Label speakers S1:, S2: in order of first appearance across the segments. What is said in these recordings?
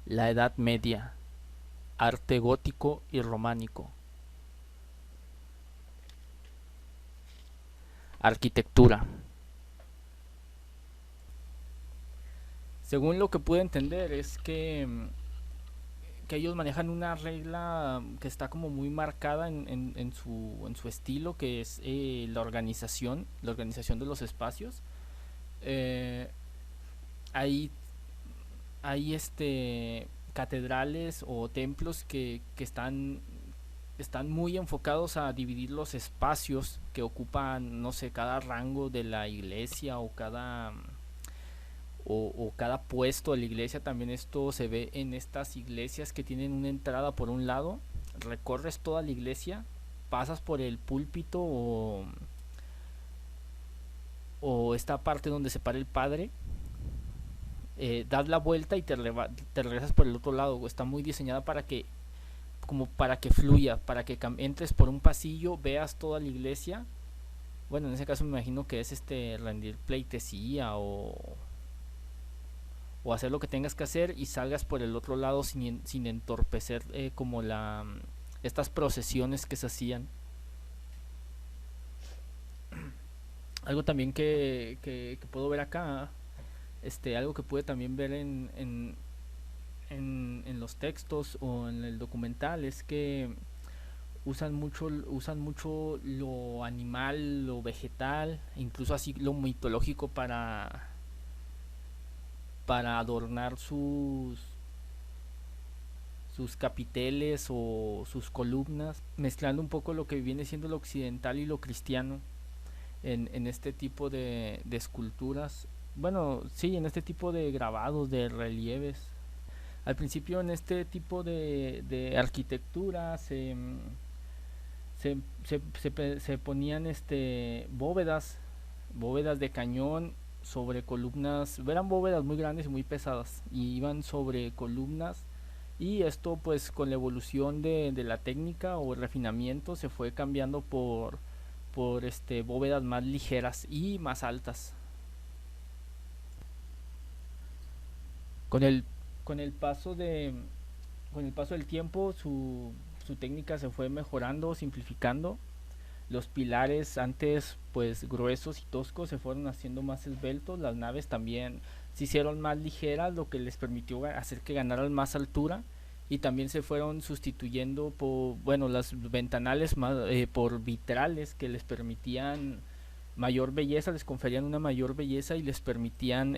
S1: la Edad Media, arte gótico y románico, arquitectura. Según lo que pude entender es que ellos manejan una regla que está como muy marcada en su estilo, que es la organización de los espacios. Eh, hay hay catedrales o templos que están muy enfocados a dividir los espacios que ocupan, no sé, cada rango de la iglesia o cada puesto de la iglesia. También esto se ve en estas iglesias que tienen una entrada por un lado, recorres toda la iglesia, pasas por el púlpito o esta parte donde se para el padre, das la vuelta y te regresas por el otro lado. Está muy diseñada para que fluya, para que entres por un pasillo, veas toda la iglesia. Bueno, en ese caso me imagino que es rendir pleitesía o hacer lo que tengas que hacer y salgas por el otro lado sin entorpecer como estas procesiones que se hacían. Algo también que puedo ver acá, algo que pude también ver en los textos o en el documental, es que usan mucho lo animal, lo vegetal, incluso así lo mitológico para adornar sus capiteles o sus columnas, mezclando un poco lo que viene siendo lo occidental y lo cristiano en este tipo de esculturas. Bueno, sí, en este tipo de grabados, de relieves. Al principio en este tipo de arquitectura se ponían bóvedas de cañón sobre columnas. Eran bóvedas muy grandes y muy pesadas y iban sobre columnas, y esto pues con la evolución de la técnica o el refinamiento se fue cambiando por bóvedas más ligeras y más altas. Con el, con el paso de, con el paso del tiempo su técnica se fue mejorando, simplificando. Los pilares antes pues gruesos y toscos se fueron haciendo más esbeltos. Las naves también se hicieron más ligeras, lo que les permitió hacer que ganaran más altura. Y también se fueron sustituyendo por, bueno, las ventanales por vitrales que les permitían mayor belleza, les conferían una mayor belleza y les permitían,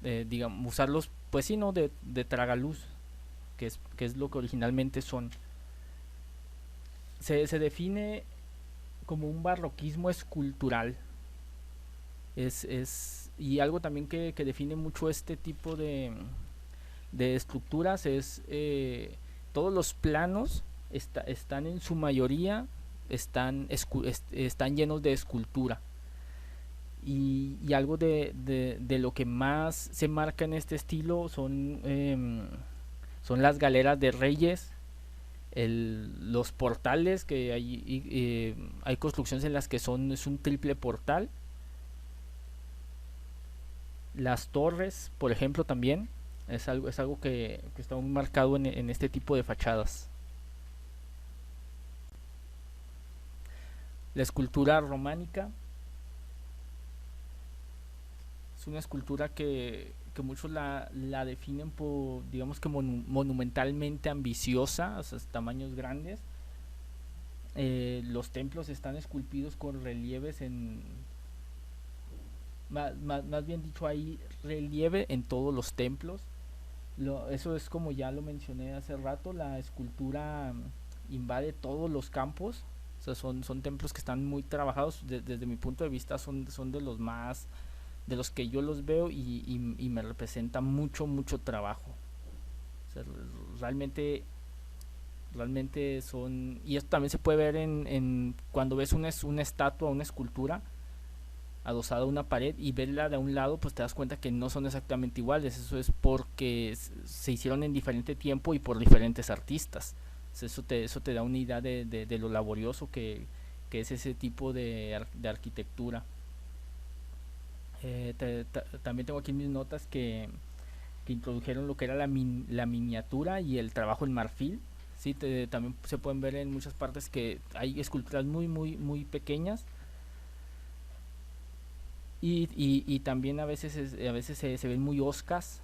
S1: digamos, usarlos, pues sí, no, de tragaluz, que es lo que originalmente son. Se define como un barroquismo escultural. Y algo también que define mucho este tipo de estructuras es todos los planos están en su mayoría están llenos de escultura. Y algo de lo que más se marca en este estilo son las galeras de reyes, los portales, que hay construcciones en las que es un triple portal. Las torres, por ejemplo, también es algo que está muy marcado en este tipo de fachadas. La escultura románica es una escultura que muchos la definen por, digamos que monumentalmente ambiciosa, o sea, tamaños grandes. Los templos están esculpidos con relieves más bien dicho, hay relieve en todos los templos. Eso es como ya lo mencioné hace rato, la escultura invade todos los campos. O sea, son templos que están muy trabajados. Desde mi punto de vista son de los que yo los veo y me representa mucho, mucho trabajo. O sea, realmente son. Y esto también se puede ver cuando ves una estatua, una escultura adosada a una pared y verla de un lado, pues te das cuenta que no son exactamente iguales. Eso es porque se hicieron en diferente tiempo y por diferentes artistas. Eso te da una idea de lo laborioso que es ese tipo de arquitectura. También tengo aquí mis notas que introdujeron lo que era la miniatura y el trabajo en marfil. Sí, también se pueden ver en muchas partes que hay esculturas muy pequeñas y también a veces se ven muy oscas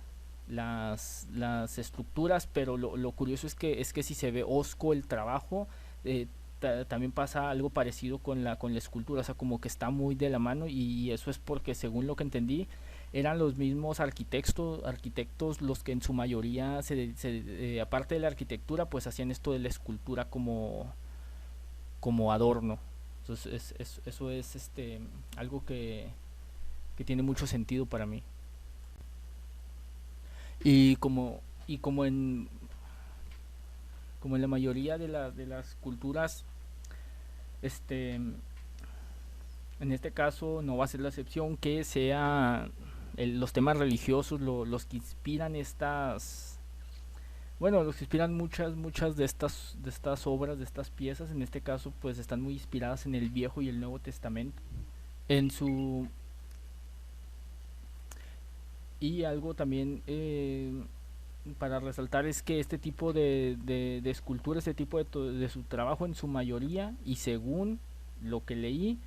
S1: las estructuras, pero lo curioso es que si se ve osco el trabajo, eh, también pasa algo parecido con la escultura, o sea, como que está muy de la mano y eso es porque según lo que entendí, eran los mismos arquitectos los que en su mayoría, aparte de la arquitectura, pues hacían esto de la escultura como adorno. Entonces eso es algo que tiene mucho sentido para mí. Y como en la mayoría de las culturas, este, en este caso no va a ser la excepción que sea los temas religiosos los que inspiran bueno, los que inspiran muchas de estas obras, de estas piezas, en este caso pues están muy inspiradas en el Viejo y el Nuevo Testamento. En su y algo también para resaltar es que este tipo de escultura, este tipo de su trabajo en su mayoría y según lo que leí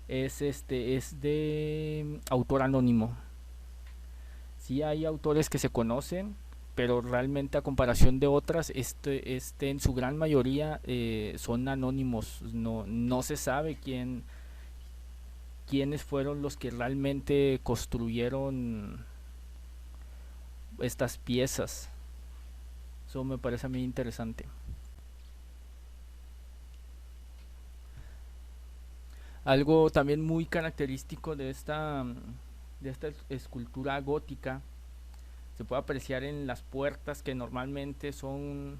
S1: es de autor anónimo. Sí hay autores que se conocen, pero realmente a comparación de otras, en su gran mayoría son anónimos. No se sabe quiénes fueron los que realmente construyeron estas piezas. Eso me parece a mí interesante. Algo también muy característico de esta escultura gótica se puede apreciar en las puertas que normalmente son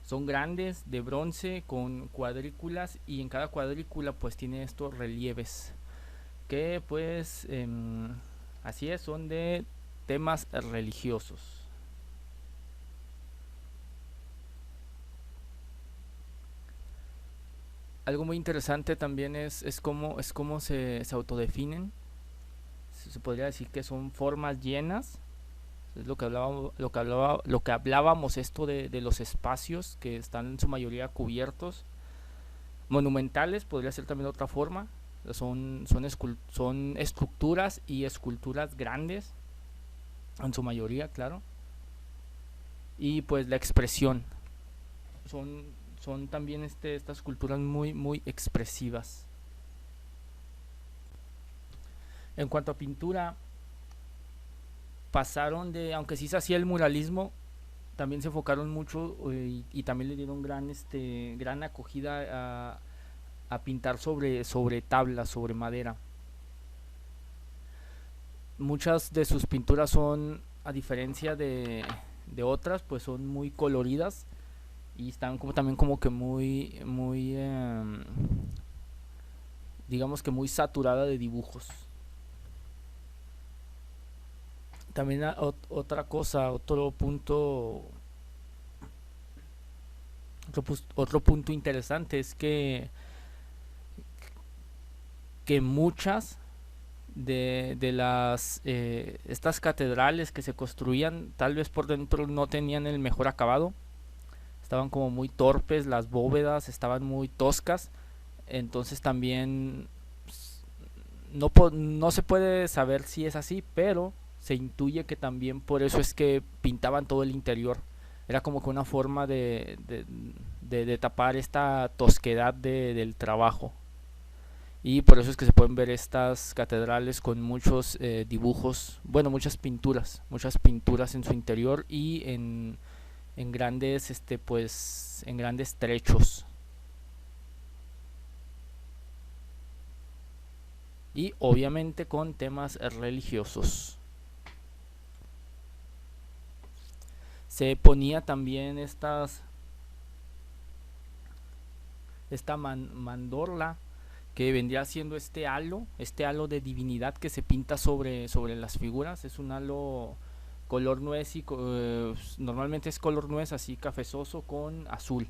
S1: grandes de bronce con cuadrículas y en cada cuadrícula pues tiene estos relieves que pues así es, son de temas religiosos. Algo muy interesante también es cómo se autodefinen. Se podría decir que son formas llenas. Es lo que hablábamos esto de los espacios que están en su mayoría cubiertos. Monumentales podría ser también otra forma. Son estructuras y esculturas grandes, en su mayoría, claro. Y pues la expresión. Son, son también estas esculturas muy expresivas. En cuanto a pintura, pasaron aunque sí se hacía el muralismo, también se enfocaron mucho y también le dieron gran acogida a pintar sobre tablas, sobre madera. Muchas de sus pinturas son, a diferencia de otras, pues son muy coloridas y están como también como que digamos que muy saturada de dibujos. También otra cosa, otro punto interesante es que muchas de las estas catedrales que se construían tal vez por dentro no tenían el mejor acabado, estaban como muy torpes, las bóvedas estaban muy toscas, entonces también no se puede saber si es así, pero se intuye que también por eso es que pintaban todo el interior. Era como que una forma de tapar esta tosquedad del trabajo. Y por eso es que se pueden ver estas catedrales con muchos dibujos, bueno, muchas pinturas en su interior y en grandes, pues, en grandes trechos. Y obviamente con temas religiosos. Se ponía también esta mandorla que vendría siendo este halo de divinidad que se pinta sobre las figuras. Es un halo color nuez normalmente es color nuez así cafezoso con azul.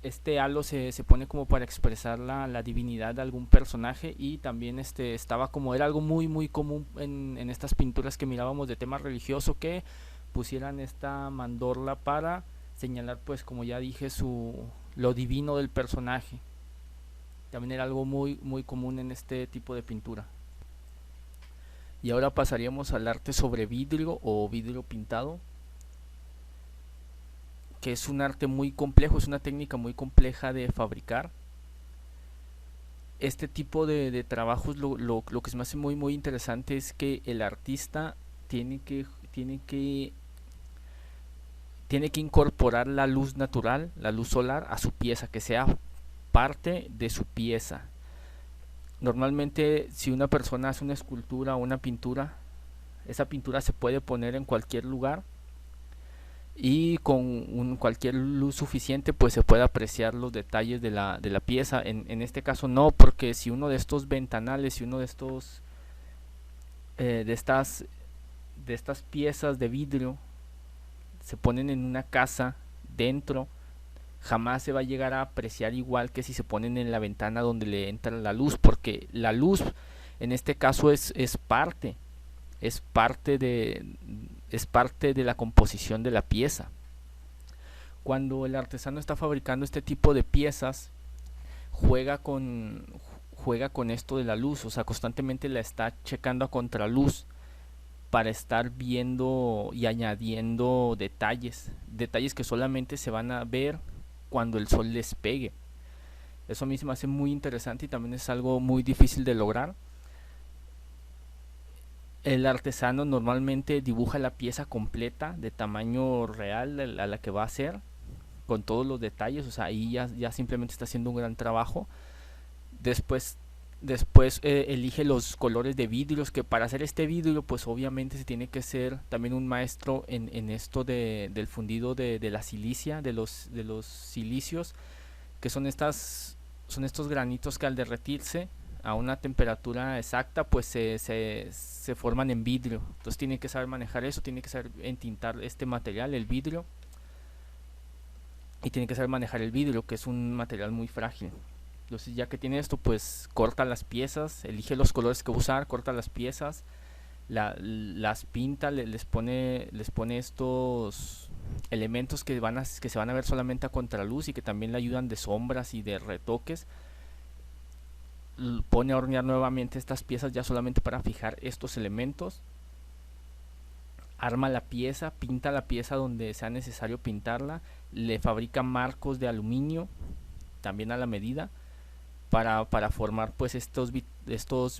S1: este halo se pone como para expresar la divinidad de algún personaje, y también estaba como, era algo muy muy común en estas pinturas que mirábamos de tema religioso, que pusieran esta mandorla para señalar, pues como ya dije, lo divino del personaje. También era algo muy muy común en este tipo de pintura. Y ahora pasaríamos al arte sobre vidrio o vidrio pintado, que es un arte muy complejo, es una técnica muy compleja de fabricar. Este tipo de trabajos, lo que se me hace muy muy interesante es que el artista tiene que, tiene que, tiene que incorporar la luz natural, la luz solar, a su pieza, que sea parte de su pieza. Normalmente, si una persona hace una escultura o una pintura, esa pintura se puede poner en cualquier lugar, y con cualquier luz suficiente pues se puede apreciar los detalles de la pieza. En este caso no, porque si uno de estos ventanales, si uno de estos eh, de estas de estas piezas de vidrio se ponen en una casa dentro, jamás se va a llegar a apreciar igual que si se ponen en la ventana donde le entra la luz, porque la luz en este caso es parte de es parte de la composición de la pieza. Cuando el artesano está fabricando este tipo de piezas, juega con juega con esto de la luz, o sea, constantemente la está checando a contraluz para estar viendo y añadiendo detalles que solamente se van a ver cuando el sol les pegue. Eso a mí se me hace muy interesante y también es algo muy difícil de lograr. El artesano normalmente dibuja la pieza completa de tamaño real a la que va a hacer, con todos los detalles, o sea, ahí ya simplemente está haciendo un gran trabajo. Después, elige los colores de vidrios, que para hacer este vidrio pues obviamente se tiene que ser también un maestro en esto del fundido de la silicia, de los silicios, que son estos granitos que al derretirse a una temperatura exacta pues se forman en vidrio. Entonces tiene que saber manejar eso, tiene que saber entintar este material, el vidrio, y tiene que saber manejar el vidrio, que es un material muy frágil. Entonces ya que tiene esto, pues corta las piezas, elige los colores que usar, corta las piezas, las pinta, les pone estos elementos que se van a ver solamente a contraluz y que también le ayudan de sombras y de retoques. Pone a hornear nuevamente estas piezas ya solamente para fijar estos elementos. Arma la pieza, pinta la pieza donde sea necesario pintarla, le fabrica marcos de aluminio también a la medida para formar pues estos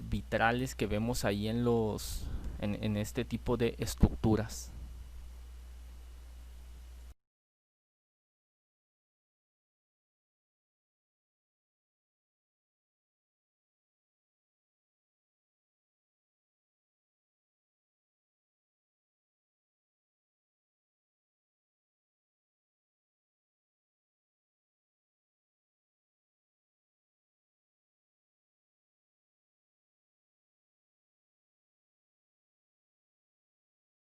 S1: vitrales que vemos ahí en este tipo de estructuras.